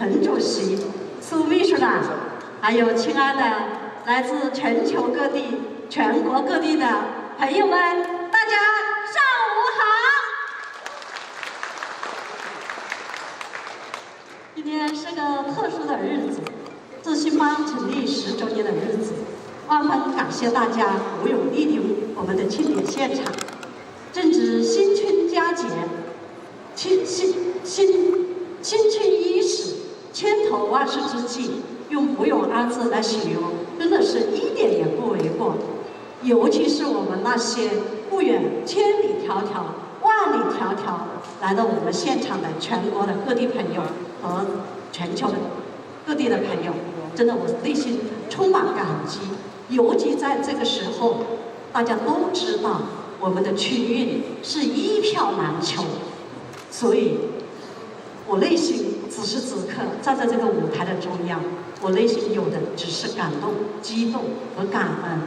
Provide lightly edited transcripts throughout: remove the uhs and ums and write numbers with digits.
彭主席、苏秘书长，还有亲爱的来自全球各地、全国各地的朋友们，大家上午好！今天是个特殊的日子，是新邦成立10周年的日子，万分感谢大家鼓勇莅临我们的庆典现场。正值新春佳节，新春伊始，千头万绪之际，用“不勇”二字来形容，真的是一点也不为过。尤其是我们那些不远千里迢迢、万里迢迢来到我们现场的全国的各地朋友和全球的各地的朋友，真的我内心充满感激。尤其在这个时候，大家都知道我们的区运是一票难求，所以我内心此时此刻站在这个舞台的中央，我内心有的只是感动、激动和感恩。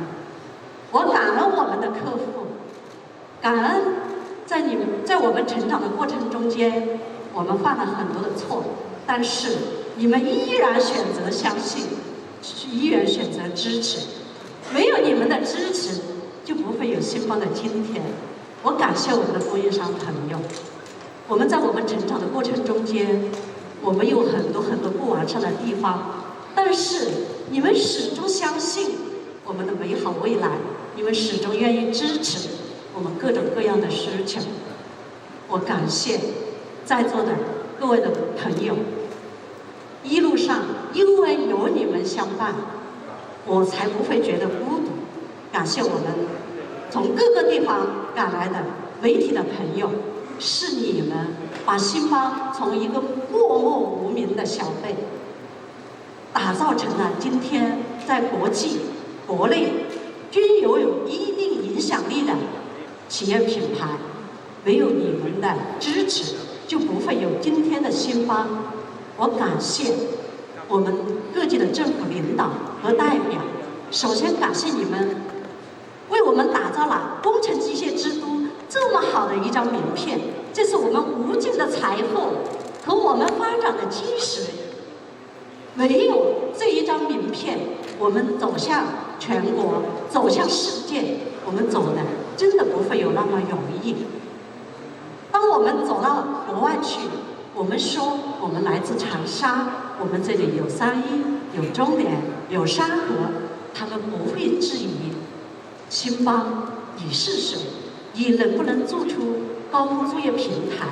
我感恩我们的客户，感恩在我们成长的过程中间，我们犯了很多的错，但是你们依然选择相信，依然选择支持。没有你们的支持，就不会有新邦的今天。我感谢我们的供应商朋友，我们在我们成长的过程中间，我们有很多不完善的地方，但是你们始终相信我们的美好未来，你们始终愿意支持我们各种各样的需求。我感谢在座的各位的朋友，一路上因为有你们相伴，我才不会觉得孤独。感谢我们从各个地方赶来的媒体的朋友，是你们把新邦从一个默默无名的小辈，打造成了今天在国际、国内均有一定影响力的企业品牌。没有你们的支持，就不会有今天的新邦。我感谢我们各级的政府领导和代表，首先感谢你们为我们打造了工程机械之都这么好的一张名片，这是我们无尽的财富和我们发展的基石。没有这一张名片，我们走向全国、走向世界，我们走的真的不会有那么容易。当我们走到国外去，我们说我们来自长沙，我们这里有3一、有中联、有山河，他们不会质疑新邦你是谁，你能不能做出高空作业平台，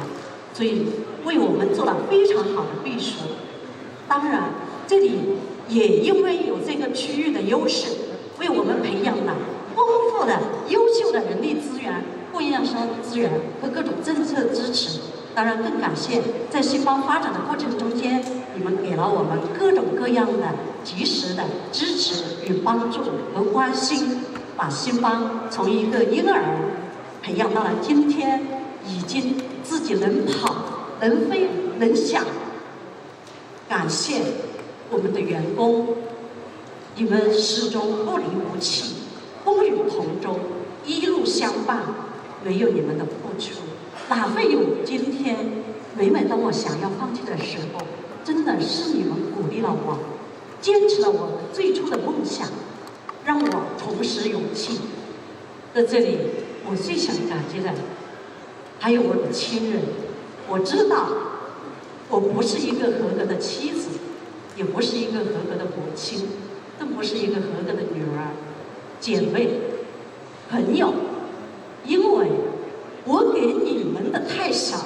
所以为我们做了非常好的背书。当然这里也因为有这个区域的优势，为我们培养了丰富的优秀的人力资源、供应商资源和各种政策支持。当然更感谢在新邦发展的过程中间，你们给了我们各种各样的及时的支持与帮助和关心，把新邦从一个婴儿培养到了今天已经自己能跑、能飞、能想。感谢我们的员工，你们始终不离不弃，风雨同舟，一路相伴。没有你们的付出，哪会有今天？每当我想要放弃的时候，真的是你们鼓励了我，坚持了我最初的梦想，让我重拾勇气。在这里，我最想感激的还有我的亲人。我知道我不是一个合格的妻子，也不是一个合格的母亲，更不是一个合格的女儿、姐妹、朋友，因为我给你们的太少，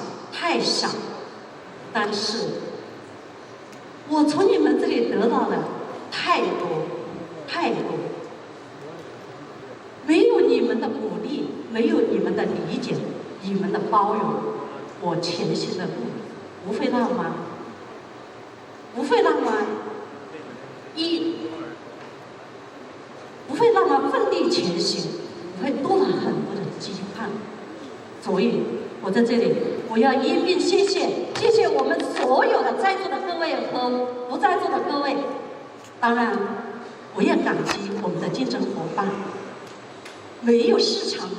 但是我从你们这里得到的太多。没有你们的鼓励，没有你们的理解，你们的包容，我前行的路不会那么奋力前行，会多了很多的羁绊。所以我在这里，我要一并谢谢我们所有的在座的各位和不在座的各位。当然我也感激我们的竞争伙伴，没有市场的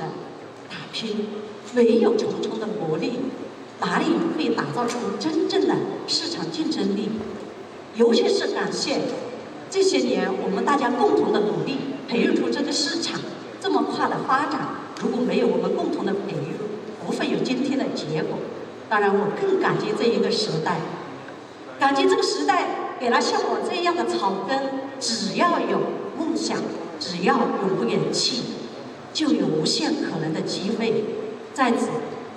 打拼，没有重重的磨砺，哪里会打造出真正的市场竞争力？尤其是感谢这些年我们大家共同的努力，培育出这个市场这么快的发展。如果没有我们共同的培育，不会有今天的结果。当然，我更感激这一个时代，感激这个时代给了像我这样的草根，只要有梦想，只要有勇气，就有无限可能的机会。在此，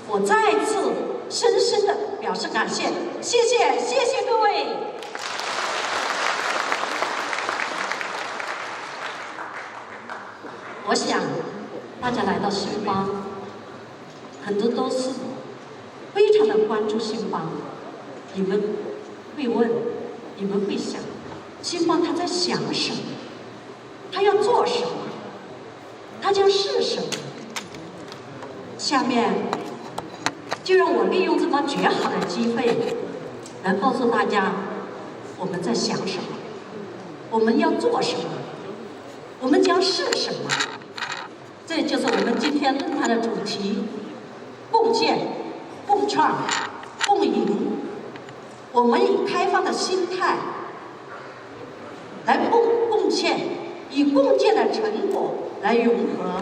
我再次深深的表示感谢，谢谢各位。我想，大家来到新邦，很多都是非常的关注新邦。你们会问，你们会想，新邦他在想什么？他要做什么？他将是什么？下面就让我利用这么绝好的机会，来告诉大家我们在想什么，我们要做什么，我们将是什么。这就是我们今天论坛的主题：共建、共创、共赢。我们以开放的心态来共建，以共建的成果来融合，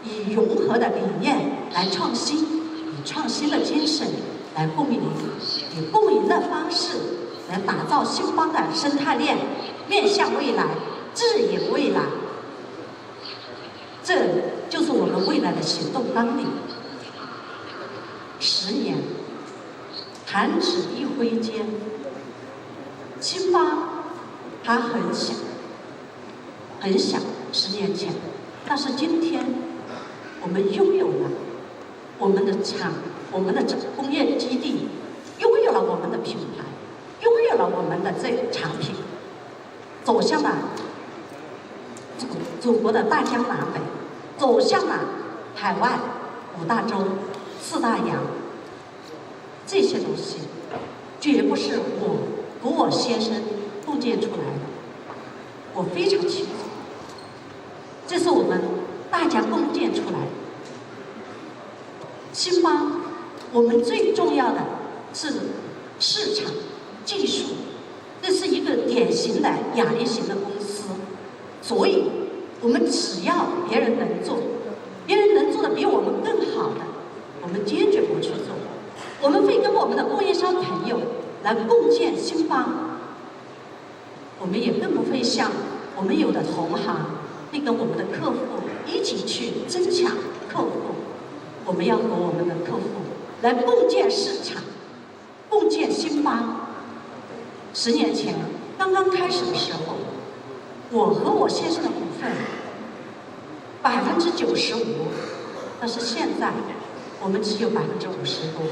以融合的理念来创新，以创新的精神来共赢，以共赢的方式来打造新邦的生态链，面向未来，智引未来。这就是我们未来的行动纲领。10年，弹指一挥间，新邦它很小，很小，10年前，但是今天我们拥有了我们的我们的工业基地，拥有了我们的品牌，拥有了我们的这个产品，走向了祖国的大江南北，走向了海外5大洲、4大洋。这些东西绝不是我和我先生共建出来的，我非常清楚，这是我们大家共建出来的。新邦，我们最重要的是市场、技术，这是一个典型的亚力型的公司，所以我们只要别人能做，别人能做的比我们更好的，我们坚决不去做。我们会跟我们的供应商朋友来共建新邦，我们也更不会像我们有的同行会跟我们的客户一起去争抢客户，我们要和我们的客户来共建市场，共建新邦。10年前刚刚开始的时候，我和我先生的股份95%，但是现在我们只有50%多。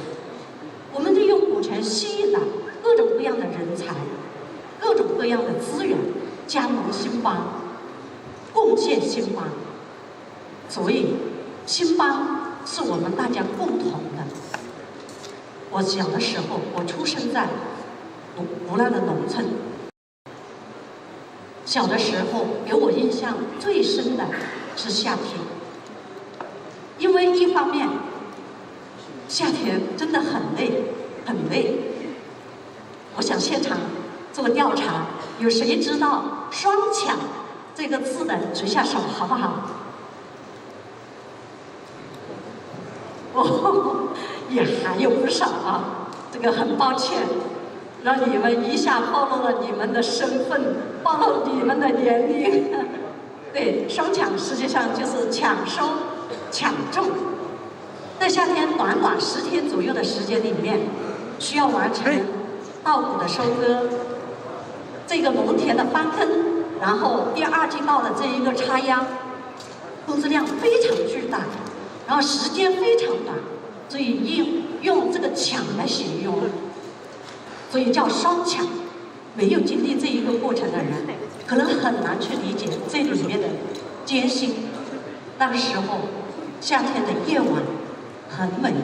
我们利用股权吸引了各种各样的人才，各种各样的资源，加盟新邦，共建新邦。所以，新邦是我们大家共同的。我小的时候，我出生在湖南的农村。小的时候，给我印象最深的是夏天，因为一方面，夏天真的很累，很累。我想现场做个调查，有谁知道“双抢”这个字的举下手，好不好？哦，也还有不少啊。这个很抱歉，让你们一下暴露了你们的身份，暴露你们的年龄。对，双抢实际上就是抢收、抢种。在夏天短10天左右的时间里面，需要完成稻谷的收割，这个农田的翻耕，然后第2季稻的这一个插秧，工作量非常巨大，然后时间非常短，所以用这个抢来形容，所以叫双抢。没有经历这一个过程的人，可能很难去理解这里面的艰辛。那个时候，夏天的夜晚很美，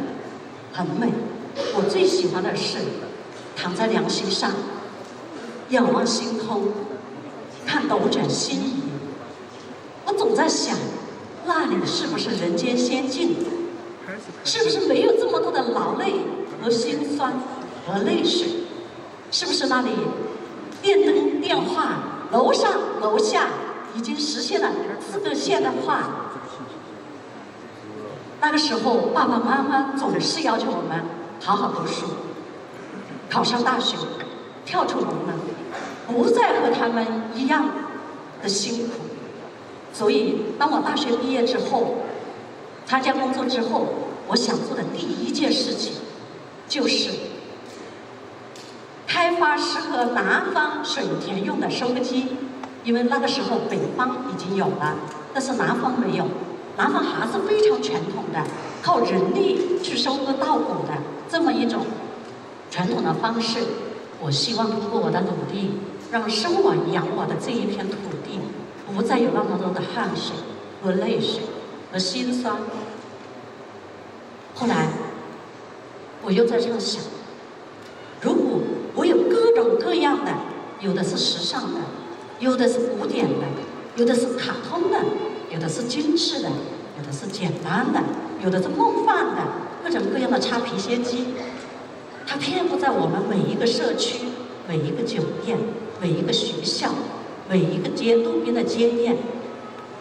很美。我最喜欢的是躺在凉席上，仰望星空，看斗转星移。我总在想，那里是不是人间仙境？是不是没有这么多的劳累和辛酸和泪水？是不是那里电灯、电话，楼上楼下已经实现了4个现代化。那个时候，爸爸妈妈总是要求我们好好读书，考上大学，跳出龙门，不再和他们一样的辛苦。所以，当我大学毕业之后，参加工作之后，我想做的第一件事情，就是开发适合南方水田用的收割机。因为那个时候北方已经有了，但是南方没有。南方还是非常传统的，靠人力去收割稻谷的这么一种传统的方式。我希望通过我的努力，让生我养我的这一片土地不再有那么多的汗水和泪水和辛酸。后来我又在这样想，如果我有各种各样的，有的是时尚的，有的是古典的，有的是卡通的，有的是精致的，有的是简单的，有的是梦幻的，各种各样的擦皮鞋机，它遍布在我们每一个社区、每一个酒店、每一个学校、每一个路边的街店。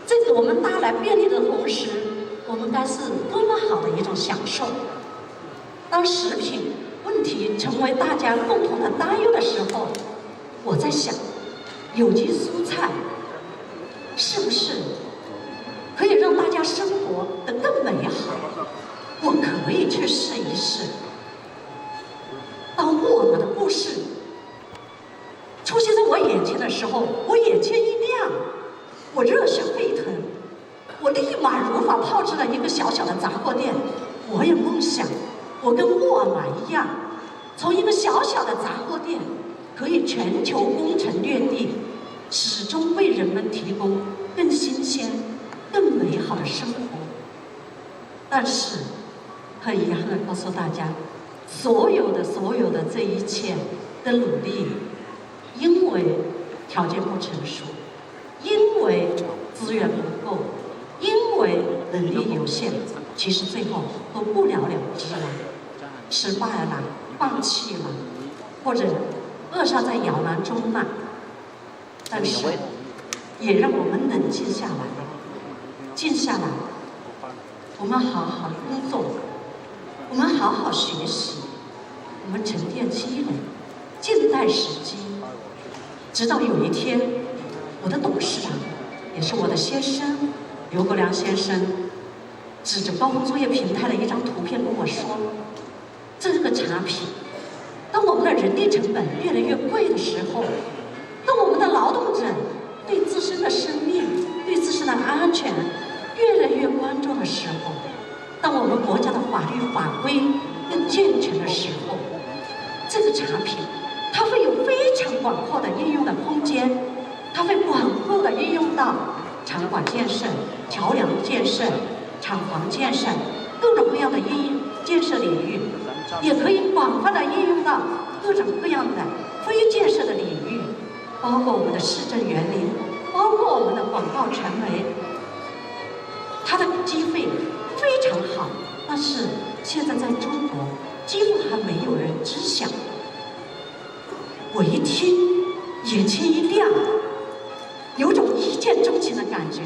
这给我们带来便利的同时，我们该是多么好的一种享受。当食品问题成为大家共同的担忧的时候，我在想，有机蔬菜是不是可以让大家生活得更美好？我可以去试一试。当我们的故事出现在我眼前的时候，我眼前一亮，我热血沸腾，我立马如法炮制了一个小小的杂货店。我有梦想，我跟沃尔玛一样，从一个小小的杂货店，可以全球攻城略地，始终为人们提供更新鲜、更美好的生活。但是，很遗憾的告诉大家，所有的这一切的努力，因为条件不成熟，因为资源不够，因为能力有限，其实最后都不了了之了，失败了，放弃了，或者扼杀在摇篮中了。但是，也让我们冷静下来，静下来，我们好好工作，我们好好学习，我们沉淀积累，静待时机，直到有一天，我的董事长，也是我的先生刘国梁先生，指着高峰作业平台的一张图片跟我说：“这个产品，当我们的人力成本越来越贵的时候，当我们的劳动者对自身的生命、对自身的安全越来越关注的时候，当我们国家的法律法规更健全的时候，这个产品它会有非常广阔的应用的空间，它会广阔的应用到场馆建设、桥梁建设、厂房建设，各种各样的建设领域，也可以广泛的应用到各种各样的非建设的领域，包括我们的市政园林，包括我们的广告传媒，它的机会非常好，但是现在在中国几乎还没有人知晓。我一听，眼前一亮，有种一见钟情的感觉。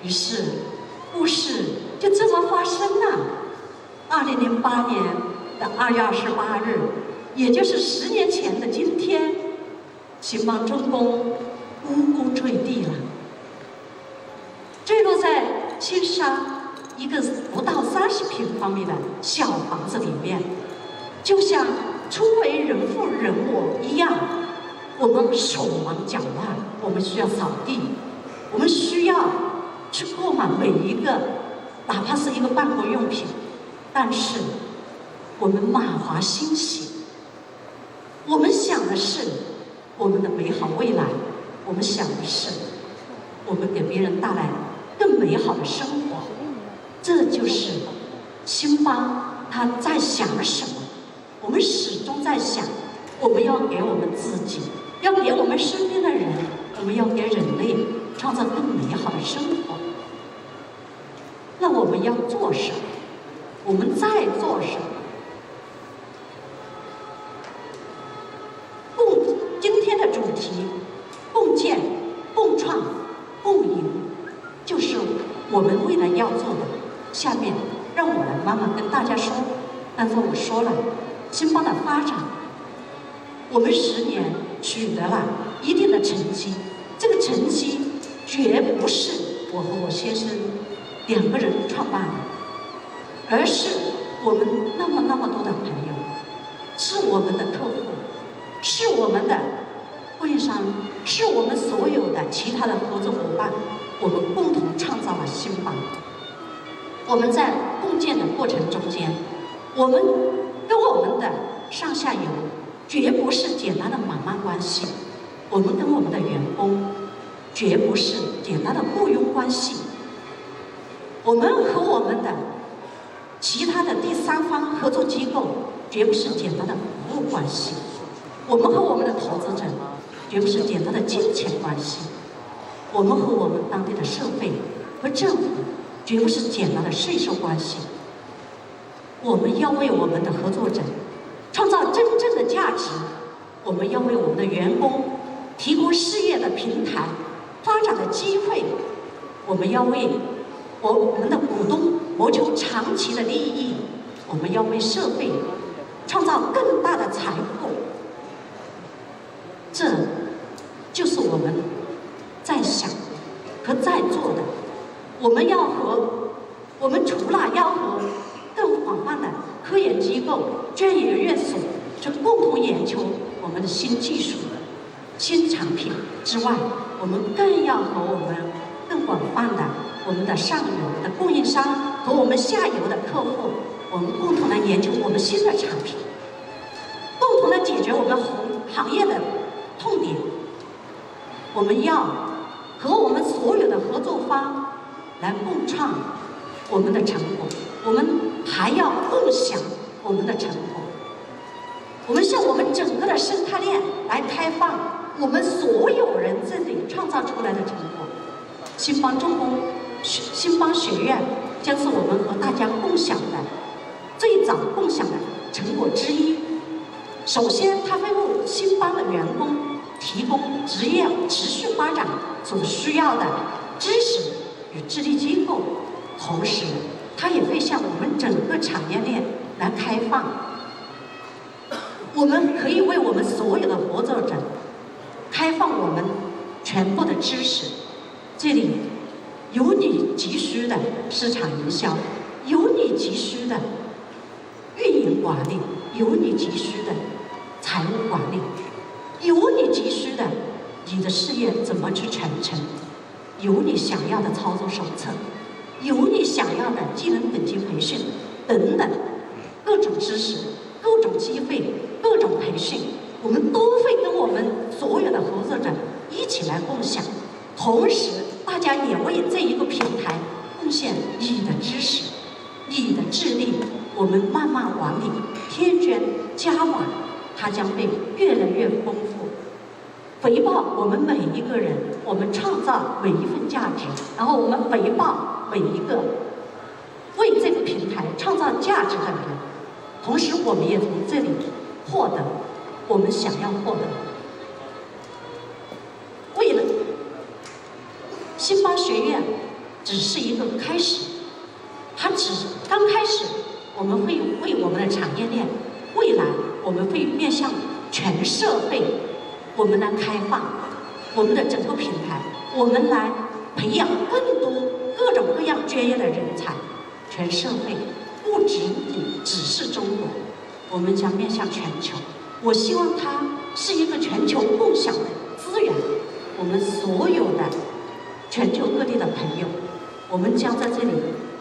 于是，故事就这么发生了。2008年的2月28日，也就是10年前的今天，新邦重工咕咕坠地了，坠落在青沙一个不到30平方米的小房子里面，就像初为人父人我一样，我们手忙脚乱，我们需要扫地，我们需要去购买每一个，哪怕是一个办公用品，但是我们满怀欣喜，我们想的是我们的美好未来，我们想的是我们给别人带来更美好的生活。这就是新邦他在想什么，我们始终在想，我们要给我们自己，要给我们身边的人，我们要给人类创造更美好的生活。那我们要做什么？我们在做什么？今天的我们未来要做的，下面让我来慢慢跟大家说。刚才我说了，新邦的发展，我们10年取得了一定的成绩，这个成绩绝不是我和我先生2个人创办的，而是我们那么多的朋友，是我们的客户，是我们的供应商，是我们所有的其他的合作伙伴，我们共同创造了新邦。我们在共建的过程中间，我们跟我们的上下游绝不是简单的买卖关系，我们跟我们的员工绝不是简单的雇佣关系，我们和我们的其他的第三方合作机构绝不是简单的服务关系，我们和我们的投资者绝不是简单的金钱关系，我们和我们当地的社会和政府绝不是简单的税收关系。我们要为我们的合作者创造真正的价值，我们要为我们的员工提供事业的平台、发展的机会，我们要为我们的股东谋求长期的利益，我们要为社会创造更大的财富。这就是我们在想和在做的。我们除了要和更广泛的科研机构、专业院所去共同研究我们的新技术、新产品之外，我们更要和我们更广泛的我们的上游的供应商和我们下游的客户，我们共同来研究我们新的产品，共同的解决我们行业的痛点。我们要和我们所有的合作方来共创我们的成果，我们还要共享我们的成果。我们向我们整个的生态链来开放我们所有人自己创造出来的成果。新邦学院将是我们和大家共享的最早共享的成果之一。首先，它会为新邦的员工提供职业持续发展所需要的知识与智力机构，同时它也会向我们整个产业链来开放。我们可以为我们所有的合作者开放我们全部的知识，这里有你急需的市场营销，有你急需的运营管理，有你急需的财务管理，有你急需的你的事业怎么去传承，有你想要的操作手册，有你想要的技能等级培训等等，各种知识、各种机会、各种培训，我们都会跟我们所有的合作者一起来共享。同时，大家也为这一个平台贡献你的知识、你的智力，我们慢慢往里添砖加瓦，它将会越来越丰富。回报我们每一个人，我们创造每一份价值，然后我们回报每一个为这个平台创造价值的人，同时我们也从这里获得我们想要获得。为了新邦学院只是一个开始，它只是刚开始，我们会为我们的产业链，未来我们会面向全社会，我们来开放我们的整个平台，我们来培养更多各种各样专业的人才。全社会不只是中国，我们将面向全球。我希望它是一个全球共享的资源，我们所有的全球各地的朋友，我们将在这里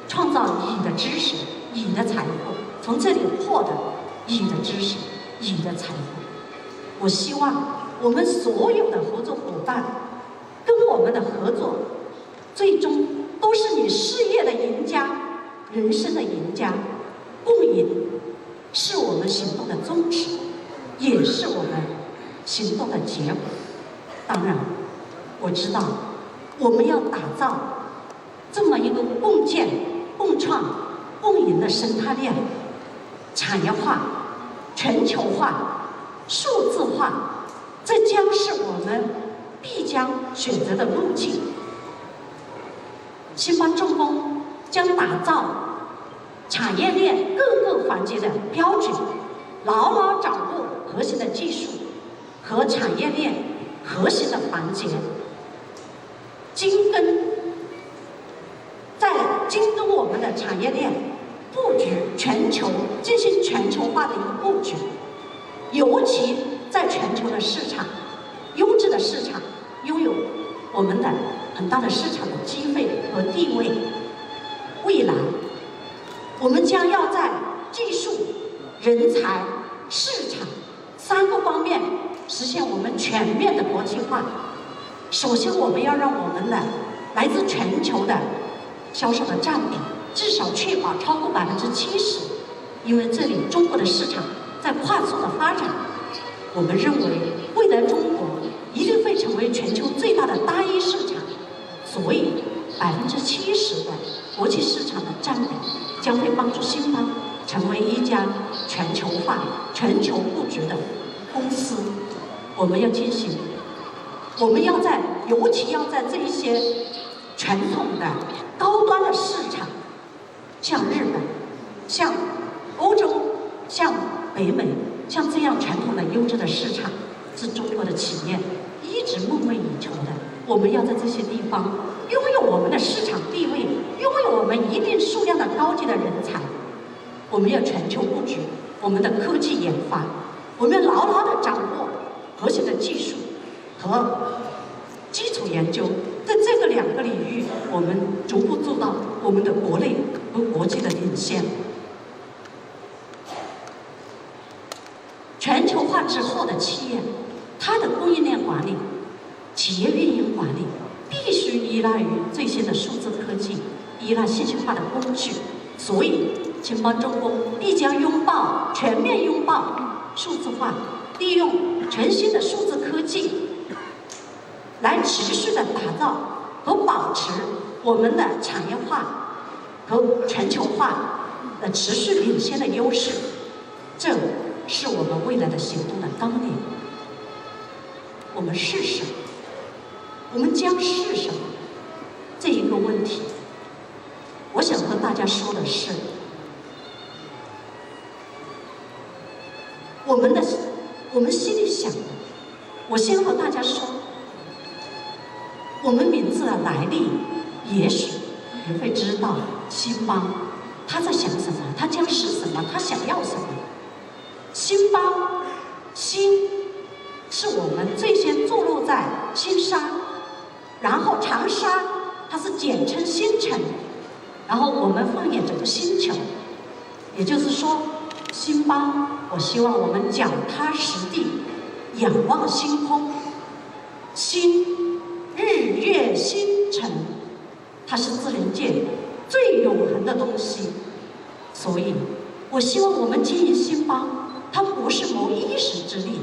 创造你的知识、你的财富，从这里获得你的知识、你的财富。我希望我们所有的合作伙伴跟我们的合作，最终都是你事业的赢家、人生的赢家。共赢是我们行动的宗旨，也是我们行动的结果。当然，我知道我们要打造这么一个共建、共创、共赢的生态链，产业化、全球化、数字化，这将是我们必将选择的路径。新邦重工将打造产业链各个环节的标准，牢牢掌握核心的技术和产业链核心的环节，在精耕我们的产业链布局全球，进行全球化的一个布局，尤其在全球的市场、优质的市场拥有我们的很大的市场的机会和地位。未来，我们将要在技术、人才、市场3个方面实现我们全面的国际化。首先，我们要让我们的来自全球的销售的占比至少确保超过70%，因为这里中国的市场在快速的发展。我们认为，未来中国一定会成为全球最大的单一市场，所以70%的国际市场的占比将会帮助新邦成为一家全球化、全球布局的公司。我们要进行，尤其要在这一些传统的高端的市场，像日本、像欧洲、像北美，像这样传统的优质的市场，是中国的企业一直梦寐以求的。我们要在这些地方拥有我们的市场地位，拥有我们一定数量的高级的人才。我们要全球布局我们的科技研发，我们牢牢地掌握核心的技术和基础研究，在这个2个领域，我们逐步做到我们的国内和国际的领先。全球化之后的企业，它的供应链管理、企业运营管理必须依赖于最新的数字科技，依赖信息化的工具。所以，新邦重工必将全面拥抱数字化，利用全新的数字科技，来持续的打造和保持我们的产业化和全球化的持续领先的优势。这是我们未来的行动的纲领。我们是什么？我们将是什么？这一个问题，我想和大家说的是，我们心里想的。我先和大家说，我们名字的来历，也许你会知道新邦他在想什么，他将是什么，他想要什么。新邦，新是我们最先坐落在新沙，然后长沙它是简称新城，然后我们放眼整个星球，也就是说，新邦，我希望我们脚踏实地，仰望星空。新，日月星辰，它是自然界最永恒的东西，所以，我希望我们经营新邦。它不是谋一时之利，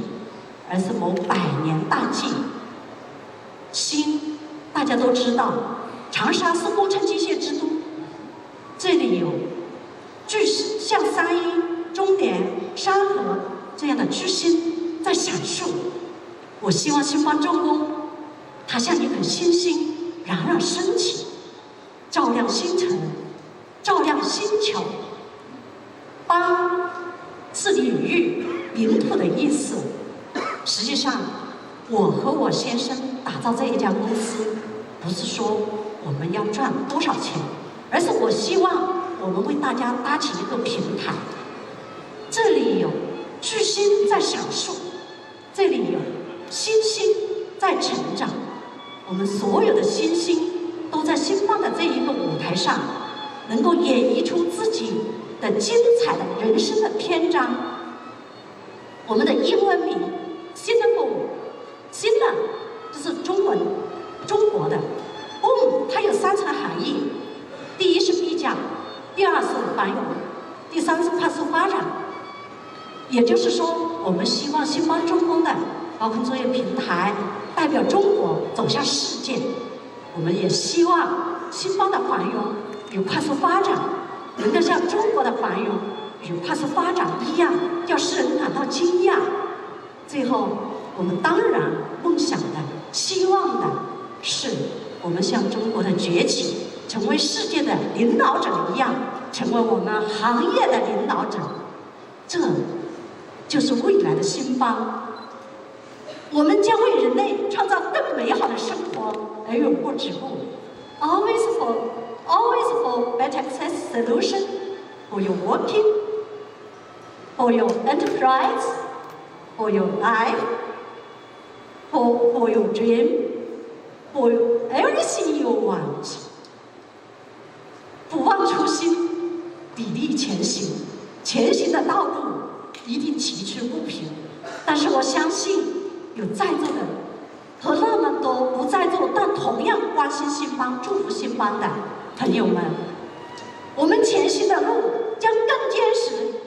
而是谋100年大计。新，大家都知道，长沙是工程机械之都，这里有像3一、中联、山河这样的巨星在闪烁。我希望新邦重工，它像一颗星星，冉冉升起，照亮星辰，照亮星球。邦是领域、领土的意思。实际上，我和我先生打造这一家公司，不是说我们要赚多少钱，而是我希望我们为大家搭起一个平台。这里有巨星在闪烁，这里有星星在成长。我们所有的星星都在新邦的这一个舞台上，能够演绎出自己的精彩的人生的篇章。我们的英文名 Singapore， 新的这是中文，中国的。它有3层含义：第一是必将，第2是繁荣，第3是快速发展。也就是说，我们希望新邦重工的高空作业平台代表中国走向世界。我们也希望新邦的繁荣与快速发展能够像中国的繁荣与快速发展一样，叫世人感到惊讶。最后，我们当然梦想的、希望的是，我们向中国的崛起成为世界的领导者一样，成为我们行业的领导者。这就是未来的新方。我们将为人类创造更美好的生活而永不止步。Always for better access solution for your working, for your enterprise, for your life, for your dream, for everything you want. 不忘初心，砥砺前行。前行的道路一定崎岖不平，但是我相信有在座的和那么多不在座但同样关心新邦、祝福新邦的朋友们，我们前行的路将更坚实、